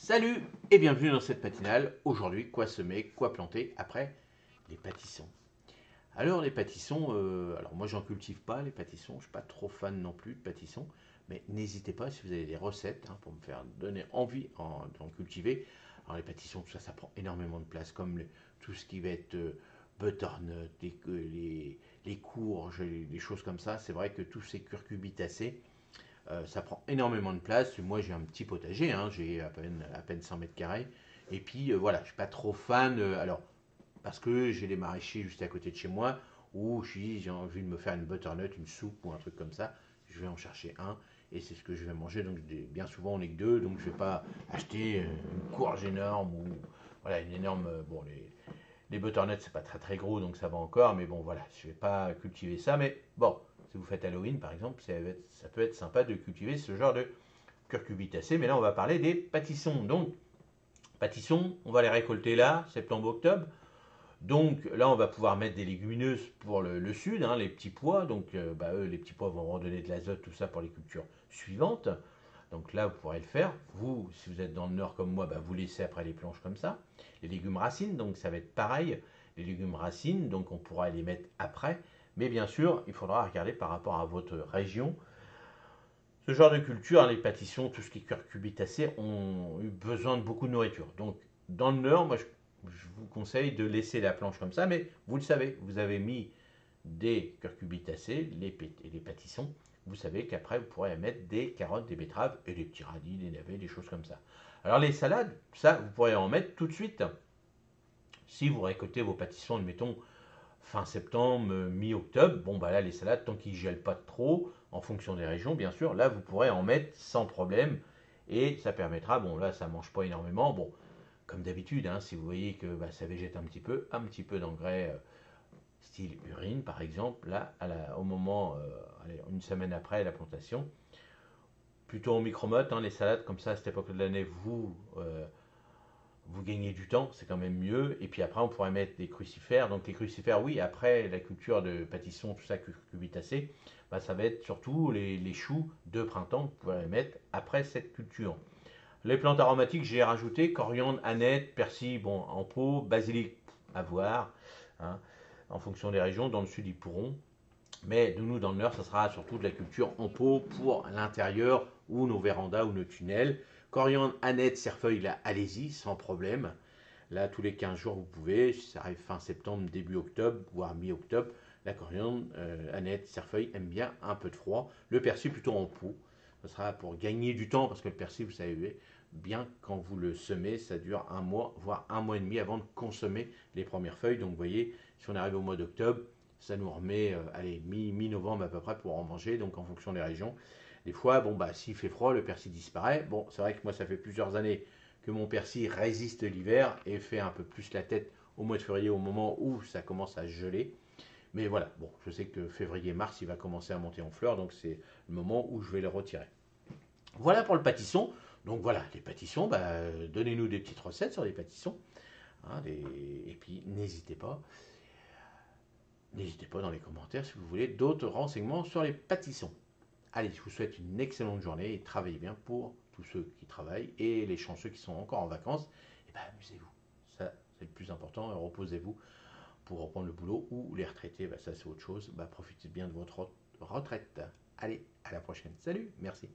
Salut et bienvenue dans cette matinale. Aujourd'hui, quoi semer, quoi planter après les pâtissons. Alors les pâtissons, alors moi j'en cultive pas les pâtissons, je suis pas trop fan non plus de pâtissons, mais n'hésitez pas si vous avez des recettes pour me faire donner envie d'en cultiver. Alors les pâtissons, tout ça, ça prend énormément de place, comme tout ce qui va être butternut, les courges, les choses comme ça. C'est vrai que tous ces curcubitacées, ça prend énormément de place. Moi, j'ai un petit potager, j'ai à peine 100 mètres carrés. Et puis, voilà, je ne suis pas trop fan. Alors, parce que j'ai des maraîchers juste à côté de chez moi, où j'ai envie de me faire une butternut, une soupe ou un truc comme ça. Je vais en chercher un et c'est ce que je vais manger. Donc, bien souvent, on n'est que deux. Donc, je ne vais pas acheter une courge énorme ou voilà, une énorme. Bon, les butternuts, c'est pas très très gros, donc ça va encore, mais bon, voilà, je vais pas cultiver ça. Mais bon, si vous faites Halloween, par exemple, ça peut être sympa de cultiver ce genre de curcubitacées. Mais là, on va parler des pâtissons. Donc, pâtissons, on va les récolter là, septembre-octobre. Donc là, on va pouvoir mettre des légumineuses pour le sud, les petits pois. Donc, eux, les petits pois vont redonner de l'azote, tout ça pour les cultures suivantes. Donc là, vous pourrez le faire. Vous, si vous êtes dans le nord comme moi, vous laissez après les planches comme ça. Les légumes racines, donc ça va être pareil. Les légumes racines, donc on pourra les mettre après. Mais bien sûr, il faudra regarder par rapport à votre région. Ce genre de culture, les pâtissons, tout ce qui est curcubitacées, ont eu besoin de beaucoup de nourriture. Donc dans le nord, moi je vous conseille de laisser la planche comme ça. Mais vous le savez, vous avez mis des curcubitacées, les pâtissons, vous savez qu'après vous pourrez mettre des carottes, des betteraves et des petits radis, des navets, des choses comme ça. Alors les salades, ça vous pourrez en mettre tout de suite. Si vous récoltez vos pâtissons, admettons, fin septembre, mi-octobre, bon là les salades, tant qu'ils ne gèlent pas trop, en fonction des régions bien sûr, là vous pourrez en mettre sans problème et ça permettra, bon là ça ne mange pas énormément, bon comme d'habitude, si vous voyez que ça végète un petit peu d'engrais style urine par exemple, là au moment, une semaine après la plantation, plutôt en micromotte, les salades comme ça à cette époque de l'année, vous gagnez du temps, c'est quand même mieux. Et puis après, on pourrait mettre des crucifères. Donc les crucifères, oui, après la culture de pâtisson, tout ça, cucurbitacées, ça va être surtout les choux de printemps que vous pouvez les mettre après cette culture. Les plantes aromatiques, j'ai rajouté coriandre, aneth, persil, bon, en pot, basilic, à voir, hein, en fonction des régions. Dans le sud, ils pourront. Mais de nous, dans le nord, ça sera surtout de la culture en pot pour l'intérieur ou nos vérandas ou nos tunnels. Coriandre, aneth, cerfeuil, là, allez-y, sans problème. Là, tous les 15 jours, vous pouvez. Si ça arrive fin septembre, début octobre, voire mi-octobre. La coriandre, aneth, cerfeuil aiment bien un peu de froid. Le persil, plutôt en pot. Ce sera pour gagner du temps, parce que le persil, vous savez bien, quand vous le semez, ça dure un mois, voire un mois et demi avant de consommer les premières feuilles. Donc, vous voyez, si on arrive au mois d'octobre, ça nous remet, allez, mi-novembre à peu près pour en manger, donc en fonction des régions. Des fois, s'il fait froid, le persil disparaît. Bon, c'est vrai que moi, ça fait plusieurs années que mon persil résiste l'hiver et fait un peu plus la tête au mois de février, au moment où ça commence à geler. Mais voilà, bon, je sais que février-mars, il va commencer à monter en fleurs, donc c'est le moment où je vais le retirer. Voilà pour le pâtisson. Donc voilà, les pâtissons, donnez-nous des petites recettes sur les pâtissons. Et puis, n'hésitez pas dans les commentaires si vous voulez d'autres renseignements sur les pâtissons. Allez, je vous souhaite une excellente journée et travaillez bien pour tous ceux qui travaillent et les chanceux qui sont encore en vacances. Et amusez-vous. Ça, c'est le plus important. Reposez-vous pour reprendre le boulot ou les retraités, ça c'est autre chose. Profitez bien de votre retraite. Allez, à la prochaine. Salut, merci.